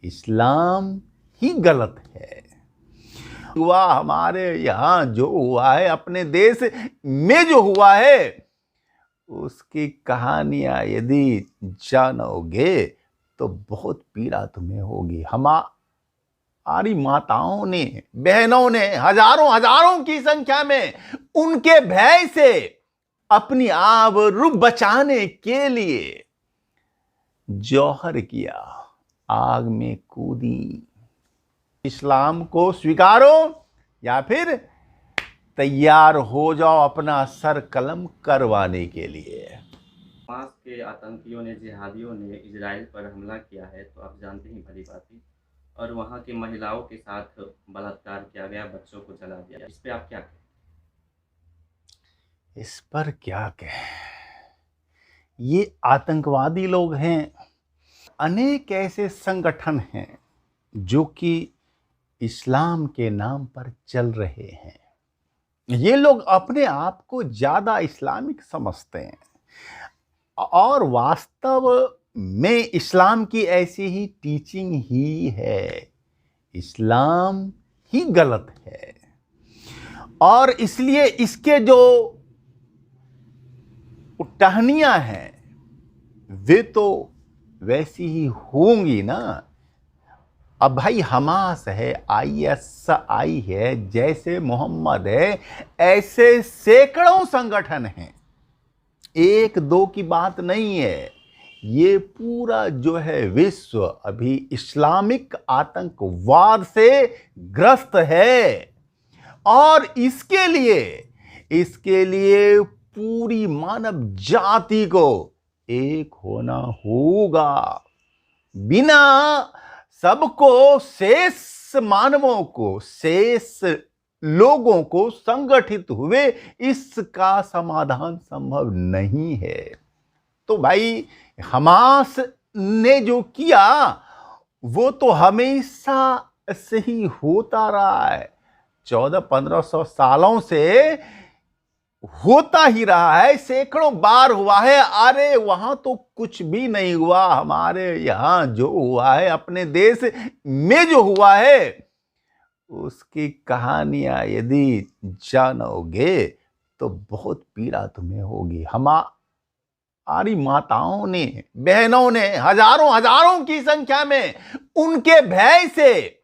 इस्लाम ही गलत है। हुआ हमारे यहाँ जो हुआ है, अपने देश में जो हुआ है, उसकी कहानियां यदि जानोगे तो बहुत पीड़ा तुम्हें होगी। हमारी माताओं ने, बहनों ने हजारों हजारों की संख्या में उनके भय से अपनी आबरू बचाने के लिए जौहर किया, आग में कूदी। इस्लाम को स्वीकारो या फिर तैयार हो जाओ अपना सर कलम करवाने के लिए। हमास के आतंकियों ने, जिहादियों ने इजराइल पर हमला किया है, तो आप जानते ही भली भांति, और वहाँ की महिलाओं के साथ बलात्कार किया गया, बच्चों को जला दिया। इस पे आप क्या कहें? इस पर क्या कहें, ये आतंकवादी लोग हैं। अनेक ऐसे संगठन हैं जो कि इस्लाम के नाम पर चल रहे हैं। ये लोग अपने आप को ज्यादा इस्लामिक समझते हैं और वास्तव में इस्लाम की ऐसी ही टीचिंग ही है। इस्लाम ही गलत है और इसलिए इसके जो टहनियां हैं वे तो वैसी ही होंगी ना। अब भाई हमास है, ISI है, जैसे मोहम्मद है, ऐसे सैकड़ों संगठन हैं, एक दो की बात नहीं है। ये पूरा जो है विश्व अभी इस्लामिक आतंकवाद से ग्रस्त है और इसके लिए पूरी मानव जाति को एक होना होगा। बिना सबको, शेष मानवों को, शेष लोगों को संगठित हुए इसका समाधान संभव नहीं है। तो भाई हमास ने जो किया वो तो हमेशा से ही होता रहा है, 1400-1500 सालों से होता ही रहा है, सैकड़ों बार हुआ है। अरे वहां तो कुछ भी नहीं हुआ, हमारे यहां जो हुआ है, अपने देश में जो हुआ है, उसकी कहानियां यदि जानोगे तो बहुत पीड़ा तुम्हें होगी। हमारी माताओं ने, बहनों ने हजारों हजारों की संख्या में उनके भय से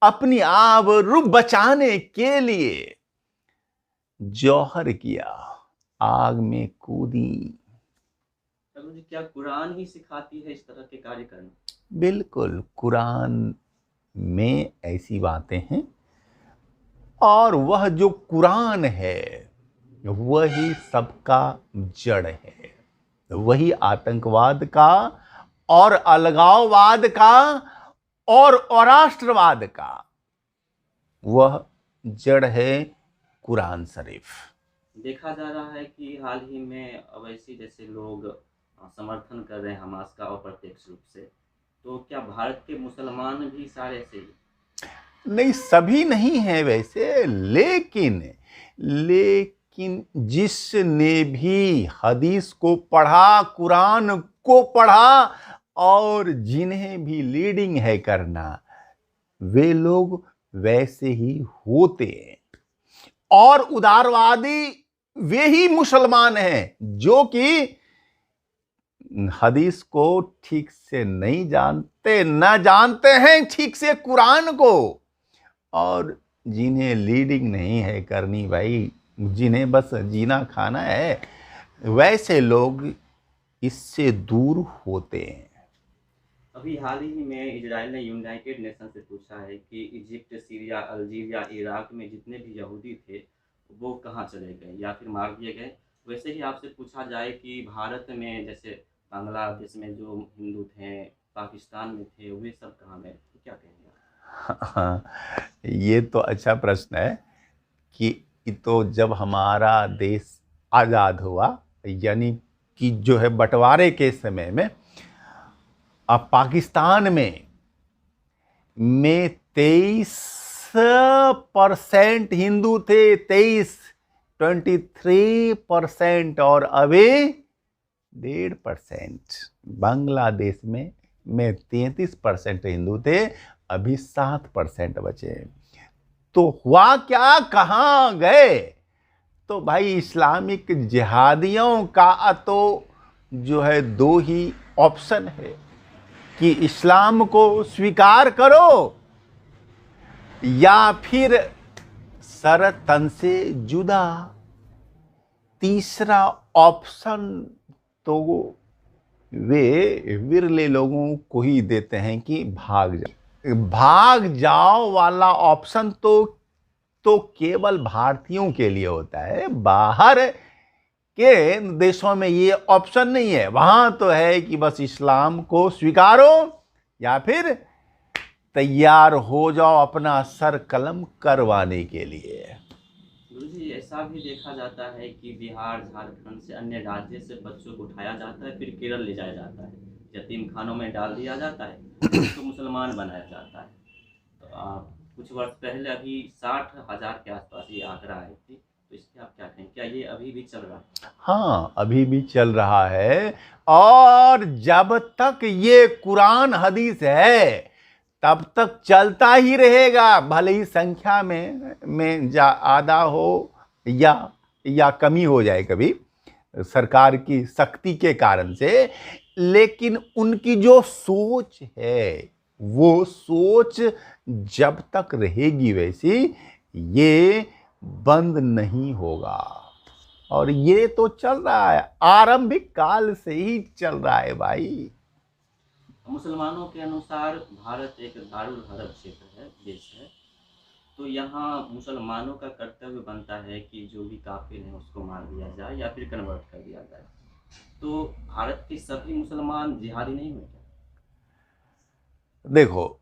अपनी आबरू बचाने के लिए जौहर किया, आग में कूदी। चलो जी, क्या कुरान ही सिखाती है इस तरह के कार्य करना? बिल्कुल, कुरान में ऐसी बातें हैं और वह जो कुरान है वही सबका जड़ है, वही आतंकवाद का और अलगाववाद का और राष्ट्रवाद का वह जड़ है कुरान शरीफ। देखा जा रहा है कि हाल ही में अवैसी जैसे लोग समर्थन कर रहे हैं हमास का अप्रत्यक्ष रूप से, तो क्या भारत के मुसलमान भी सारे ऐसे ही? नहीं, सभी नहीं है वैसे, लेकिन जिसने भी हदीस को पढ़ा, कुरान को पढ़ा और जिन्हें भी लीडिंग है करना, वे लोग वैसे ही होते हैं। और उदारवादी वे ही मुसलमान हैं जो कि हदीस को ठीक से नहीं जानते, ना जानते हैं ठीक से कुरान को, और जिन्हें लीडिंग नहीं है करनी भाई, जिन्हें बस जीना खाना है, वैसे लोग इससे दूर होते हैं। अभी हाल ही में इजराइल ने यूनाइटेड नेशन से पूछा है कि इजिप्ट, सीरिया, अल्जीरिया, इराक में जितने भी यहूदी थे वो कहाँ चले गए या फिर मार दिए गए। वैसे ही आपसे पूछा जाए कि भारत में जैसे बांग्लादेश में जो हिंदू थे, पाकिस्तान में थे, वे सब कहाँ गए, तो क्या कहेंगे आप? ये तो अच्छा प्रश्न है कि तो जब हमारा देश आज़ाद हुआ, यानी कि जो है बंटवारे के समय में, अब पाकिस्तान में 23% हिंदू थे, 23% और अभी 1.5% बांग्लादेश में में 33% हिंदू थे, अभी 7% बचे। तो हुआ क्या, कहाँ गए? तो भाई इस्लामिक जिहादियों का तो जो है दो ही ऑप्शन है कि इस्लाम को स्वीकार करो या फिर सर तन से जुदा। तीसरा ऑप्शन तो वे विरले लोगों को ही देते हैं कि भाग जाओ। भाग जाओ वाला ऑप्शन तो केवल भारतीयों के लिए होता है, बाहर के देशों में ये ऑप्शन नहीं है। वहां तो है कि बस इस्लाम को स्वीकारो या फिर तैयार हो जाओ अपना सर कलम करवाने के लिए। गुरुजी, ऐसा भी देखा जाता है कि बिहार, झारखंड से अन्य राज्य से बच्चों को उठाया जाता है, फिर केरल ले जाया जाता है, यतीम खानों में डाल दिया जाता है, उसको मुसलमान बनाया जाता है। तो कुछ वर्ष पहले अभी 60,000 के आसपास ये आंकड़ा आई थी, तो इस पे आप क्या कहें, क्या ये अभी भी चल रहा है? हाँ, अभी भी चल रहा है, और जब तक ये कुरान हदीस है तब तक चलता ही रहेगा, भले ही संख्या में ज्यादा हो या कमी हो जाए कभी सरकार की सख्ती के कारण से, लेकिन उनकी जो सोच है वो सोच जब तक रहेगी वैसी, ये बंद नहीं होगा। और ये तो चल रहा है, आरंभिक काल से ही चल रहा है भाई। मुसलमानों के अनुसार भारत एक दारुल हरब क्षेत्र है, देश है, तो यहाँ मुसलमानों का कर्तव्य बनता है कि जो भी काफिर है उसको मार दिया जाए या फिर कन्वर्ट कर दिया जाए। तो भारत के सभी मुसलमान जिहादी नहीं हुए क्या? देखो,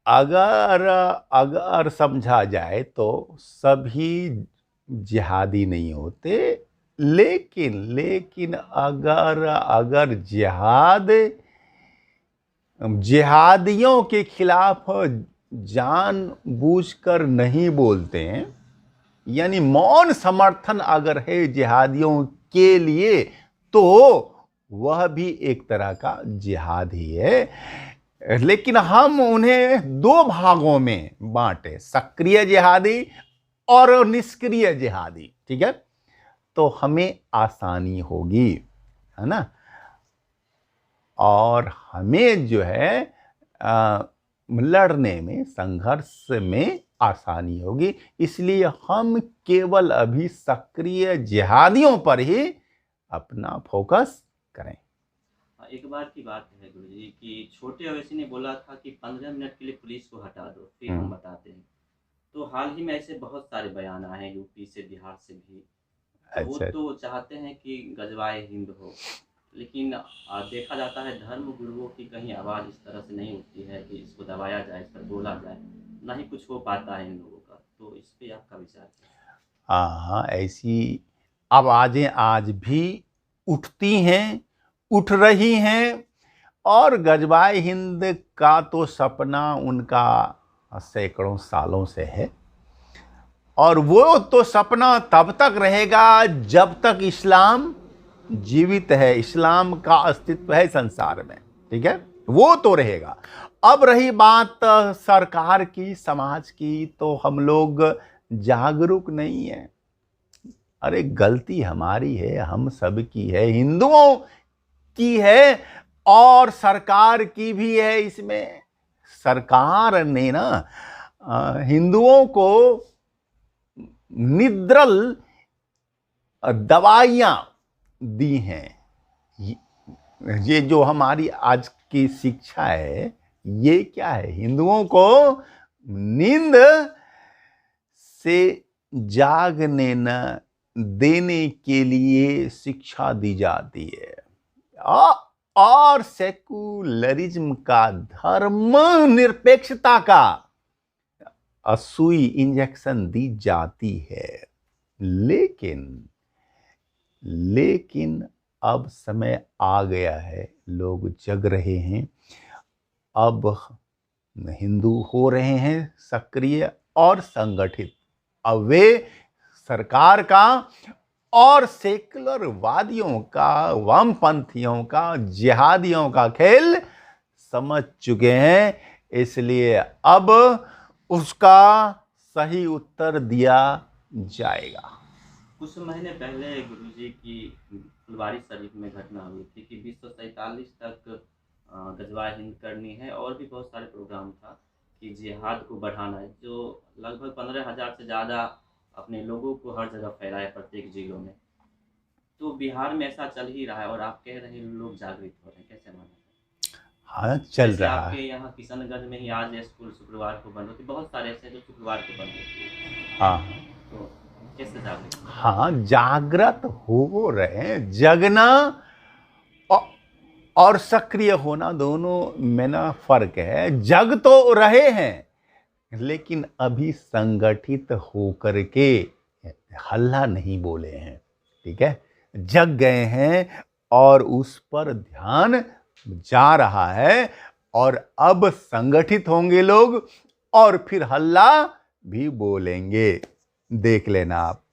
अगर समझा जाए तो सभी जिहादी नहीं होते, लेकिन अगर जिहादियों के खिलाफ जानबूझकर नहीं बोलते हैं, यानी मौन समर्थन अगर है जिहादियों के लिए, तो वह भी एक तरह का जिहाद ही है। लेकिन हम उन्हें दो भागों में बांटे, सक्रिय जिहादी और निष्क्रिय जिहादी, ठीक है? तो हमें आसानी होगी, है ना, और हमें जो है लड़ने में, संघर्ष में आसानी होगी। इसलिए हम केवल अभी सक्रिय जिहादियों पर ही अपना फोकस करें। एक बार की बात है गुरुजी कि छोटे अवैसी ने बोला था कि 15 मिनट के लिए पुलिस को हटा दो, फिर हम बताते हैं। तो हाल ही में ऐसे बहुत सारे बयान आए हैं, यूपी से, बिहार से भी। तो वो तो चाहते हैं कि गजवाए हिंद हो, लेकिन देखा जाता है धर्म गुरुओं की कहीं आवाज़ इस तरह से नहीं उठती है कि इसको दबाया जाए, इस पर बोला जाए, ना ही कुछ हो पाता है इन लोगों का। तो इस पे आपका विचार क्या है? हाँ, ऐसी आवाज़ें आज भी उठती हैं, उठ रही हैं, और गजवाए हिंद का तो सपना उनका सैकड़ों सालों से है, और वो तो सपना तब तक रहेगा जब तक इस्लाम जीवित है, इस्लाम का अस्तित्व है संसार में, ठीक है? वो तो रहेगा। अब रही बात सरकार की, समाज की, तो हम लोग जागरूक नहीं है। अरे गलती हमारी है, हम सब की है, हिंदुओं की है और सरकार की भी है। इसमें सरकार ने ना हिंदुओं को निद्रल दवाइयां दी हैं। ये जो हमारी आज की शिक्षा है, ये क्या है? हिंदुओं को नींद से जागने न देने के लिए शिक्षा दी जाती है, और सेकुलरिज्म का, धर्म निरपेक्षता का सुई इंजेक्शन दी जाती है। लेकिन अब समय आ गया है, लोग जग रहे हैं, अब हिंदू हो रहे हैं सक्रिय और संगठित। अब वे सरकार का और सेकुलर वादियों का, वामपंथियों का, जिहादियों का खेल समझ चुके हैं, इसलिए अब उसका सही उत्तर दिया जाएगा। कुछ महीने पहले गुरुजी की फुलवारी शरीफ में घटना हुई थी कि 247 तक गजवा हिंद करनी है और भी बहुत सारे प्रोग्राम था कि जिहाद को बढ़ाना है, जो लगभग 15,000 से ज़्यादा अपने लोगों को हर जगह फैलाए प्रत्येक जिलों में। तो बिहार में ऐसा चल ही रहा है और आप कह रहे हैं लोग जागृत हो रहे हैं, कैसे माना जाए? हाँ, चल जैसे रहा आपके है। यहाँ किशनगंज में ही आज स्कूल शुक्रवार को बंद होती, बहुत सारे ऐसे जो शुक्रवार को बंद होती है, हाँ तो कैसे जागृत हो? हाँ, जागृत हो रहे हैं। जगना औ- और सक्रिय होना दोनों में ना फर्क है। जग तो रहे हैं, लेकिन अभी संगठित होकर के हल्ला नहीं बोले हैं। ठीक है, जग गए हैं और उस पर ध्यान जा रहा है, और अब संगठित होंगे लोग और फिर हल्ला भी बोलेंगे। देख लेना आप।